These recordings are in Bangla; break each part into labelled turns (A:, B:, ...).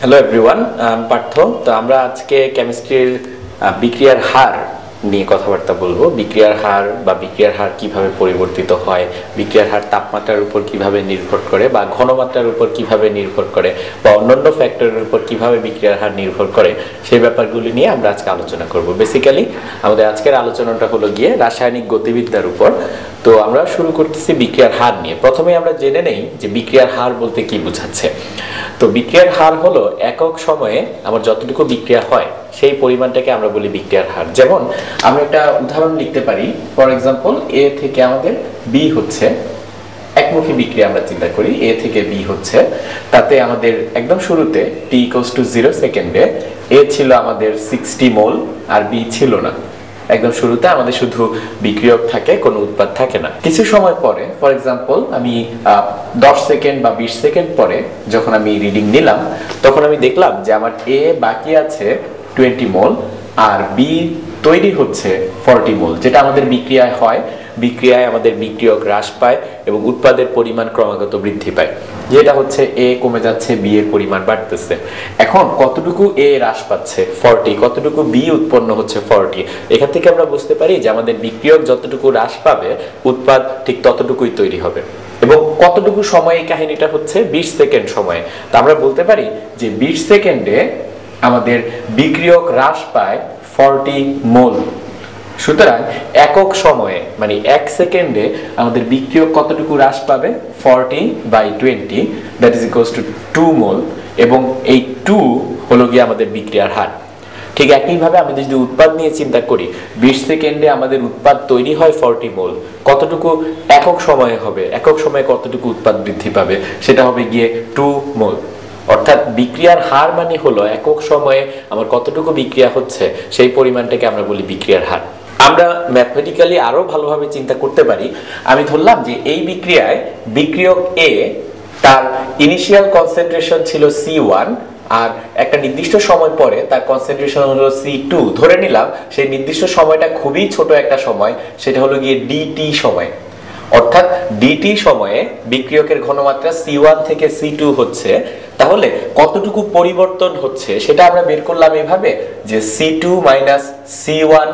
A: Hello everyone, Partha. তো আমরা আজকে কেমিস্ট্রির বিক্রিয়ার হার নিয়ে কথাবার্তা বলবো। বিক্রিয়ার হার বা বিক্রিয়ার হার কিভাবে পরিবর্তিত হয়, বিক্রিয়ার হার তাপমাত্রার উপর কিভাবে নির্ভর করে বা ঘনমাত্রার উপর কিভাবে নির্ভর করে বা অন্যান্য ফ্যাক্টরের উপর কিভাবে বিক্রিয়ার হার নির্ভর করে, সেই ব্যাপারগুলি নিয়ে আমরা আজকে আলোচনা করব। বেসিক্যালি আমাদের আজকের আলোচনাটা হলো গিয়ে রাসায়নিক গতিবিদ্যার উপর। তো আমরা শুরু করতেছি বিক্রিয়ার হার নিয়ে। প্রথমে আমরা জেনে নেই যে বিক্রিয়ার হার বলতে কি বোঝাচ্ছে। তো বিক্রিয়ার হার হলো একক সময়ে আমার যতটুকু বিক্রিয়া হয় সেই পরিমাণটাকে আমরা বলি বিক্রিয়ার হার। যেমন আমরা একটা উদাহরণ লিখতে পারি, ফর এক্সাম্পল এ থেকে আমাদের বি হচ্ছে একমুখী বিক্রিয়া। আমরা চিন্তা করি এ থেকে বি হচ্ছে, তাতে আমাদের একদম শুরুতে টি ইকুয়ালস টু 0 সেকেন্ডে এ ছিল আমাদের 60 মোল আর বি ছিল না। একদম শুরুতে আমাদের শুধু বিক্রিয়ক থাকে, কোনো উৎপাদ থাকে না। কিছু সময় পরে, ফর এক্সাম্পল আমি 10 সেকেন্ড বা 20 সেকেন্ড পরে যখন আমি রিডিং নিলাম, তখন আমি দেখলাম যে আমার এ বাকি আছে 20 মোল আর বি তৈরি হচ্ছে 40 মোল। যেটা আমাদের বিক্রিয়ায় হয়, বিক্রিয়ায় আমাদের বিক্রিয়ক হ্রাস পায় এবং উৎপাদের পরিমাণ ক্রমাগত বৃদ্ধি পায়। যেটা হচ্ছে এ কমে যাচ্ছে, বি এর পরিমাণ বাড়তেছে। এখন কতটুকু এ হ্রাস পাচ্ছে? 40। কতটুকু বি উৎপন্ন হচ্ছে? 40। এখান থেকে আমরা বুঝতে পারি যে আমাদের বিক্রিয়ক যতটুকু হ্রাস পাবে, উৎপাদ ঠিক ততটুকুই তৈরি হবে। এবং কতটুকু সময় এই কাহিনীটা হচ্ছে? 20 সেকেন্ড সময়ে। তো আমরা বলতে পারি যে 20 সেকেন্ডে আমাদের বিক্রিয়ক হ্রাস পায় 40 মোল। সুতরাং একক সময়ে মানে 1 সেকেন্ডে আমাদের বিক্রিয়ক কতটুকু হ্রাস পাবে? 40/20, দ্যাট ইজ ইকুয়ালস টু 2 মোল। এবং এই 2 হলো গিয়ে আমাদের বিক্রিয়ার হার। ঠিক একইভাবে আমি যদি উৎপাদ নিয়ে চিন্তা করি, 20 সেকেন্ডে আমাদের উৎপাদ তৈরি হয় 40 মোল। কতটুকু একক সময়ে হবে? একক সময়ে কতটুকু উৎপাদ বৃদ্ধি পাবে? সেটা হবে গিয়ে 2 মোল। অর্থাৎ বিক্রিয়ার হার মানে হলো একক সময়ে আমার কতটুকু বিক্রিয়া হচ্ছে সেই পরিমাণটাকে আমরা বলি বিক্রিয়ার হার। আমরা ম্যাথমেটিক্যালি আরো ভালোভাবে চিন্তা করতে পারি। আমি ধরলাম যে এই বিক্রিয়ায় বিক্রিয়ক এ তার ইনিশিয়াল কনসেন্ট্রেশন ছিল C1 আর একটা নির্দিষ্ট সময় পরে তার কনসেন্ট্রেশন হলো C2। ধরে নিলাম সেই নির্দিষ্ট সময়টা খুবই ছোট একটা সময়, সেটা হলো গিয়ে dt সময়। অর্থাৎ dt সময়ে বিক্রিয়কের ঘনমাত্রা C1 থেকে C2 হচ্ছে। তাহলে কতটুকু পরিবর্তন হচ্ছে সেটা আমরা বের করলাম এভাবে যে C2 - C1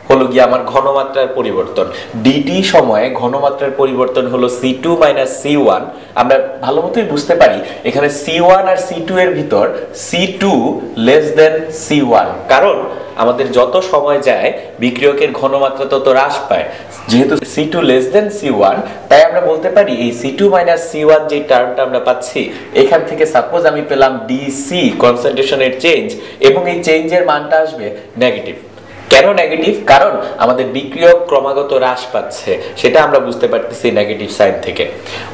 A: হলো গিয়ে আমার ঘনমাত্রার পরিবর্তন। dt সময়ে ঘনমাত্রার পরিবর্তন হলো C2 - C1। আমরা ভালো মতোই বুঝতে পারি এখানে C1 আর C2 এর ভিতর C2 লেস দেন C1, কারণ আমাদের যত সময় যায় বিক্রিয়কের ঘনমাত্রা তত হ্রাস পায়। যেহেতু C2 লেস দেন C1, তাই আমরা বলতে পারি এই C2 - C1 যে টার্মটা আমরা পাচ্ছি, এখান থেকে সাপোজ আমি পেলাম dc কনসেন্ট্রেশনের চেঞ্জ, এবং এই চেঞ্জের মানটা আসবে নেগেটিভ। কেন নেগেটিভ? কারণ আমাদের বিক্রিয়ক ক্রমাগত হ্রাস পাচ্ছে, সেটা আমরা বুঝতে পারতেছি নেগেটিভ সাইন থেকে।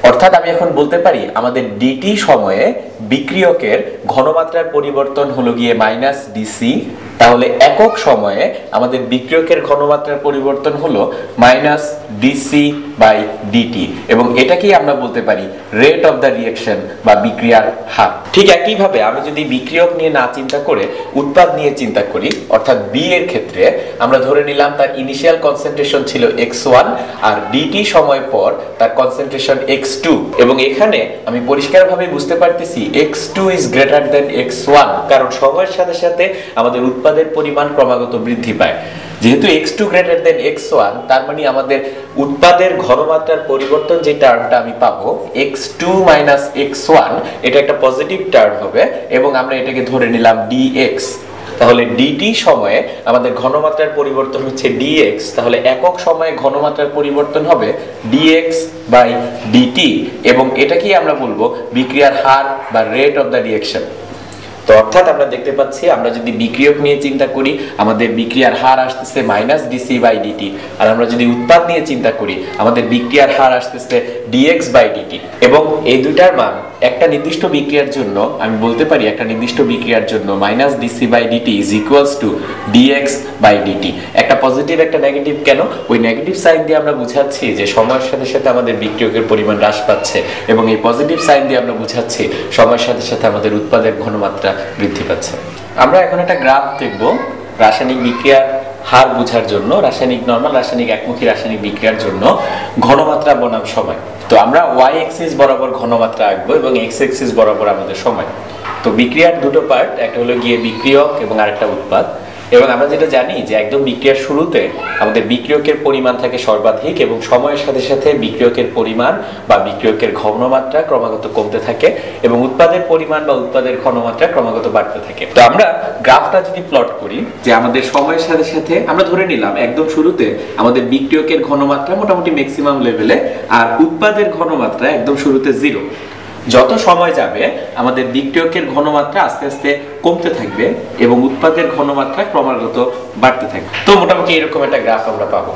A: অর্থাৎ আমি এখন বলতে পারি আমাদের dt সময়ে বিক্রিয়কের ঘনমাত্রার পরিবর্তন হলো গিয়ে -dc। তাহলে একক সময়ে আমাদের বিক্রিয়কের ঘনমাত্রার পরিবর্তন হলো -dc/dt, এবং এটাকেই আমরা বলতে পারি রেট অফ দ্য রিঅ্যাকশন বা বিক্রিয়ার হার। ঠিক একইভাবে আমি যদি বিক্রিয়ক নিয়ে না চিন্তা করে উৎপাদ নিয়ে চিন্তা করি, অর্থাৎ বি এর ক্ষেত্রে আমরা ধরে নিলাম তার ইনিশিয়াল কনসেন্ট্রেশন ছিল x1 আর dt সময় পর তার কনসেন্ট্রেশন x2, এবং এখানে আমি পরিষ্কারভাবে বুঝতে পারতেছি x2 is greater than x1, কারণ সময়ের সাথে সাথে আমাদের উৎপাদের পরিমাণ ক্রমাগত বৃদ্ধি পায়। যেহেতু x2 গ্রেটার দেন x1, তার মানে আমাদের উৎপাদের ঘনমাত্রার পরিবর্তন যে টার্মটা আমি পাবো x2 - x1, এটা একটা পজিটিভ টার্ম হবে, এবং আমরা এটাকে ধরে নিলাম dx। তাহলে dt সময়ে আমাদের ঘনমাত্রার পরিবর্তন হচ্ছে dx, তাহলে একক সময়ে ঘনমাত্রার পরিবর্তন হবে dx/dt, এবং এটাকেই আমরা বলবো বিক্রিয়ার হার বা রেট অফ দ্য রিঅ্যাকশন। তো অর্থাৎ আমরা দেখতে পাচ্ছি আমরা যদি বিক্রিয়ক নিয়ে চিন্তা করি আমাদের বিক্রিয়ার হার আসতেছে -dc/dt, আর আমরা যদি উৎপাদ নিয়ে চিন্তা করি আমাদের বিক্রিয়ার হার আসতেছে dx/dt। এবং এই দুইটার মান একটা নির্দিষ্ট বিক্রিয়ার জন্য আমি বলতে পারি একটা নির্দিষ্ট বিক্রিয়ার জন্য -dc/dt is equals to dx/dt। একটা পজিটিভ একটা নেগেটিভ। কেন? ওই নেগেটিভ সাইন দিয়ে আমরা বুঝাচ্ছি যে সময়ের সাথে সাথে আমাদের বিক্রিয়কের পরিমাণ হ্রাস পাচ্ছে, এবং এই পজিটিভ সাইন দিয়ে আমরা বুঝাচ্ছি সময়ের সাথে সাথে আমাদের উৎপাদের ঘনমাত্রা বৃদ্ধি পাচ্ছে। আমরা এখন একটা গ্রাফ দেখব রাসায়নিক বিক্রিয়ার হার বোঝার জন্য, নরমাল রাসায়নিক একমুখী রাসায়নিক বিক্রিয়ার জন্য ঘনমাত্রা বনাম সময়। তো আমরা y অ্যাক্সিস বরাবর ঘনমাত্রা আঁকবো এবং x অ্যাক্সিস বরাবর আমাদের সময়। তো তো বিক্রিয়ার দুটো পার্ট, একটা হলো গিয়ে বিক্রিয়ক এবং আরেকটা উৎপাদ। এবং আমরা যেটা জানি যে একদম বিক্রিয়ার শুরুতে আমাদের বিক্রিয়কের পরিমাণ থাকে সর্বাধিক এবং সময়ের সাথে সাথে বিক্রিয়কের পরিমাণ বা বিক্রিয়কের ঘনমাত্রা ক্রমাগত কমতে থাকে এবং উৎপাদের পরিমাণ বা উৎপাদের ঘনমাত্রা ক্রমাগত বাড়তে থাকে। তো আমরা গ্রাফটা যদি প্লট করি যে আমাদের সময়ের সাথে সাথে আমরা ধরে নিলাম একদম শুরুতে আমাদের বিক্রিয়কের ঘনমাত্রা মোটামুটি ম্যাক্সিমাম লেভেলে আর উৎপাদের ঘনমাত্রা একদম শুরুতে 0। যত সময় যাবে আমাদের বিক্রিয়কের ঘনমাত্রা আস্তে আস্তে কমতে থাকবে এবং উৎপাদের ঘনমাত্রা ক্রমাগত বাড়তে থাকবে। তো মোটামুটি এরকম একটা গ্রাফ আমরা পাবো।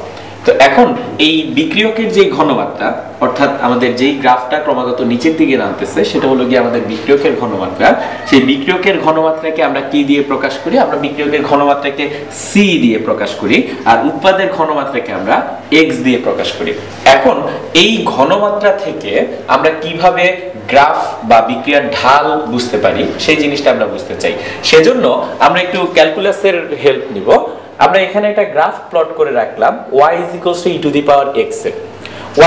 A: তো এখন এই বিক্রিয়কের যে ঘনমাত্রা অর্থাৎ আমাদের যেই গ্রাফটা ক্রমাগত নিচের দিকে নামতেছে সেটা হলো গিয়ে আমাদের বিক্রিয়কের ঘনমাত্রা। সেই বিক্রিয়কের ঘনমাত্রাকে আমরা কি দিয়ে প্রকাশ করি? আমরা বিক্রিয়কের ঘনমাত্রাকে সি দিয়ে প্রকাশ করি আর উৎপাদের ঘনমাত্রাকে আমরা এক্স দিয়ে প্রকাশ করি। এখন এই ঘনমাত্রা থেকে আমরা কিভাবে গ্রাফ বা বিক্রিয়ার ঢাল বুঝতে পারি সেই জিনিসটা আমরা বুঝতে চাই। সেজন্য আমরা একটু ক্যালকুলাসের হেল্প নিব। আমরা এখানে একটা গ্রাফ প্লট করে রাখলাম y e to the power x এর।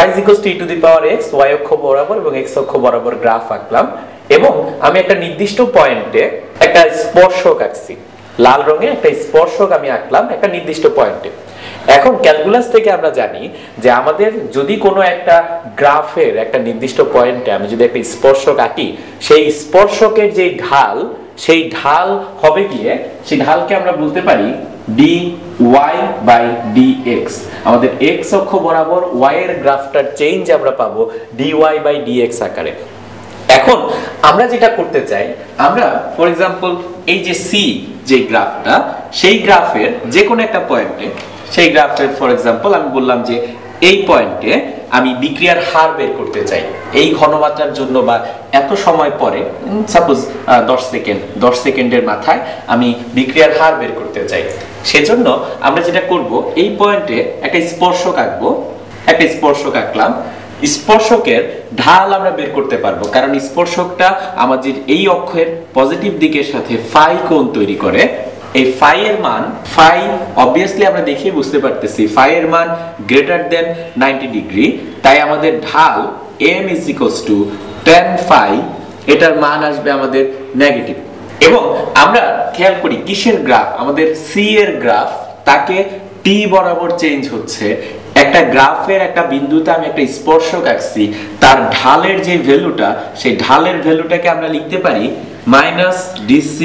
A: y e to the power x y অক্ষ বরাবর এবং x অক্ষ বরাবর গ্রাফ আঁকলাম এবং আমি একটা নির্দিষ্ট পয়েন্টে একটা স্পর্শক আঁকছি। লাল রঙে একটা স্পর্শক আমি আঁকলাম একটা নির্দিষ্ট পয়েন্টে। এখন ক্যালকুলাস থেকে আমরা জানি যে আমাদের যদি কোনো একটা গ্রাফের একটা নির্দিষ্ট পয়েন্টে আমি যদি একটা স্পর্শক আঁকি সেই স্পর্শকের যে ঢাল সেই ঢাল হবে গিয়ে সেই ঢালকে আমরা বলতে পারি dy by dx। আমাদের x অক্ষ বরাবর y এর গ্রাফটার চেঞ্জ আমরা পাবো dy by dx আকারে। এখন আমরা যেটা করতে চাই আমরা ফর এক্সাম্পল এই যে c যে গ্রাফটা সেই গ্রাফের যে কোনো একটা পয়েন্টে সেই গ্রাফের ফর এক্সাম্পল আমি বললাম যে এই পয়েন্টে আমি বিক্রিয়ার হার বের করতে চাই এই ঘনমাত্রার জন্য বা এত সময় পরে সাপোজ 10 সেকেন্ডের মাথায় আমি বিক্রিয়ার হার বের করতে চাই। সেজন্য আমরা যেটা করব এই পয়েন্টে একটা স্পর্শক আঁকবো। একটা স্পর্শক আঁকলাম, স্পর্শকের ঢাল আমরা বের করতে পারবো কারণ স্পর্শকটা আমাদের এই অক্ষের পজিটিভ দিকের সাথে ফাই কোণ তৈরি করে। এই ফাই এর মান ফাই অবভিয়াসলি আমরা দেখে বুঝতে পারতেছি ফাই এর মান গ্রেটার দেন 90 ডিগ্রি, তাই আমাদের ঢাল m tan phi এটার মান আসবে আমাদের নেগেটিভ। এবং আমরা খেয়াল করি কিসের গ্রাফ আমাদের সি এর গ্রাফ তাকে টি বরাবর চেঞ্জ হচ্ছে। একটা গ্রাফের একটা বিন্দুতে আমি একটা স্পর্শক আঁকছি তার ঢালের যে ভ্যালুটা সেই ঢালের ভ্যালুটাকে আমরা লিখতে পারি -dc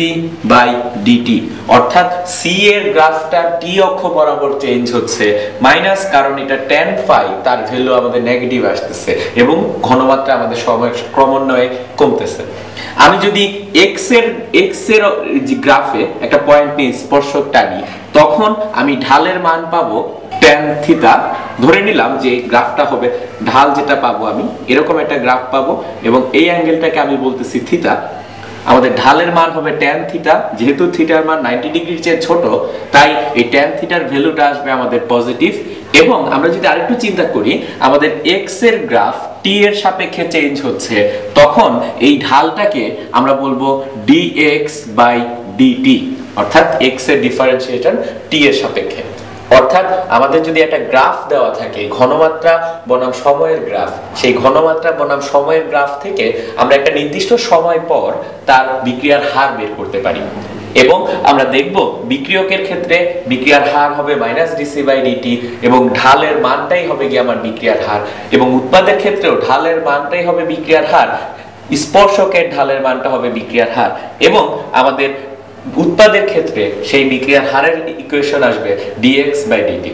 A: বাই dt অর্থাৎ সি এর গ্রাফটা টি অক্ষ বরাবর চেঞ্জ হচ্ছে মাইনাস কারণ এটা tan phi তার ভ্যালু আমাদের নেগেটিভ আসতেছে এবং ঘনমাত্রা আমাদের সময় ক্রমান্বয়ে কমতেছে। আমি যদি x এর যে গ্রাফে একটা পয়েন্ট নিয়ে স্পর্শক টানি তখন আমি ঢালের মান পাবো tan থিটা। ধরে নিলাম যে গ্রাফটা হবে ঢাল যেটা পাবো আমি এরকম একটা গ্রাফ পাবো এবং এই অ্যাঙ্গেলটাকে আমি বলতেছি থিটা। আমাদের ঢালের মান হবে tan থিটা, যেহেতু থিটার মান 90 ডিগ্রির চেয়ে ছোট তাই এই tan থিটার ভ্যালুটা আসবে আমাদের পজিটিভ। এবং আমরা যদি আরেকটু চিন্তা করি আমাদের x এর গ্রাফ t এর সাপেক্ষে চেঞ্জ হচ্ছে তখন এই ঢালটাকে আমরা বলবো dx বাই dt অর্থাৎ x এর ডিফারেন্সিয়েশন t এর সাপেক্ষে। অর্থাৎ আমাদের যদি একটা গ্রাফ দেওয়া থাকে ঘনমাত্রা বনাম সময়ের গ্রাফ, সেই ঘনমাত্রা বনাম সময়ের গ্রাফ থেকে আমরা একটা নির্দিষ্ট সময় পর তার বিক্রিয়ার হার বের করতে পারি। এবং আমরা দেখব বিক্রিয়কের ক্ষেত্রে বিক্রিয়ার হার হবে -dc বাই dt এবং ঢালের মানটাই হবে গিয়ে আমার বিক্রিয়ার হার এবং উৎপাদের ক্ষেত্রেও ঢালের মানটাই হবে বিক্রিয়ার হার, স্পর্শকের ঢালের মানটা হবে বিক্রিয়ার হার এবং আমাদের উৎপাদের ক্ষেত্রে সেই বিক্রিয়ার হারের ইকুয়েশন আসবে dx বাই dt।